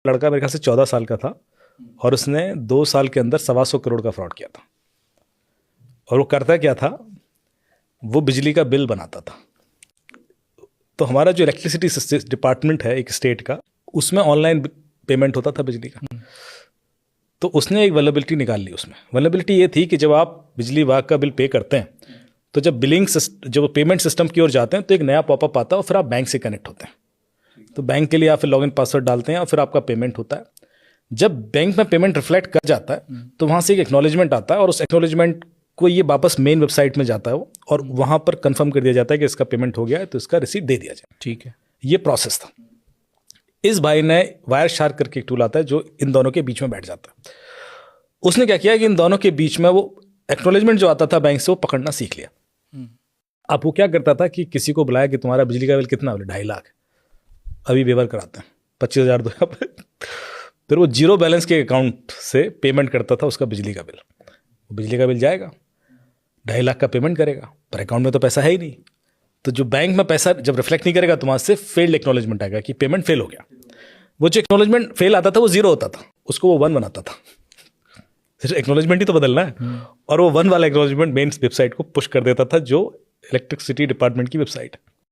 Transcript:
लड़का मेरे ख्याल से 14 साल का था और उसने 2 साल के अंदर 125 करोड़ का फ्रॉड किया था। और वो करता क्या था, वो बिजली का बिल बनाता था। तो हमारा जो इलेक्ट्रिसिटी डिपार्टमेंट है एक स्टेट का, उसमें ऑनलाइन पेमेंट होता था बिजली का। तो उसने एक वल्नरेबिलिटी निकाल ली। उसमें वल्नरेबिलिटी ये थी कि जब आप बिजली विभाग का बिल पे करते हैं तो जब जब पेमेंट सिस्टम की ओर जाते हैं तो एक नया पॉपअप आता है और फिर आप बैंक से कनेक्ट होते हैं। तो बैंक के लिए आप फिर लॉगिन पासवर्ड डालते हैं और फिर आपका पेमेंट होता है। जब बैंक में पेमेंट रिफ्लेक्ट कर जाता है तो वहाँ से एक एक्नॉलेजमेंट आता है और उस एक्नॉलेजमेंट को ये वापस मेन वेबसाइट में जाता है वो, और वहाँ पर कंफर्म कर दिया जाता है कि इसका पेमेंट हो गया है तो इसका रिसीट दे दिया जाए। ठीक है, ये प्रोसेस था। इस भाई ने वायर शार्क करके एक टूल आता है जो इन दोनों के बीच में बैठ जाता है। उसने क्या किया कि इन दोनों के बीच में वो एक्नॉलेजमेंट जो आता था बैंक से वो पकड़ना सीख लिया। अब वो क्या करता था कि किसी को बुलाया कि तुम्हारा बिजली का बिल कितना, बोले 2.5 लाख, अभी वेवर कराते हैं 25,000 दो। फिर वो जीरो बैलेंस के अकाउंट से पेमेंट करता था उसका बिजली का बिल। वो बिजली का बिल जाएगा, 2.5 लाख का पेमेंट करेगा, पर अकाउंट में तो पैसा है ही नहीं। तो जो बैंक में पैसा जब रिफ्लेक्ट नहीं करेगा तो वहाँ से फेल्ड एक्नॉलेजमेंट आएगा कि पेमेंट फेल हो गया। वो जो एक्नॉलेजमेंट फेल आता था वो 0 होता था, उसको वो 1 बनाता था। एक्नॉलेजमेंट ही तो बदलना है। और वो 1 वाला एक्नॉलेजमेंट मेन वेबसाइट को पुश कर देता था जो इलेक्ट्रिसिटी डिपार्टमेंट की वेबसाइट है।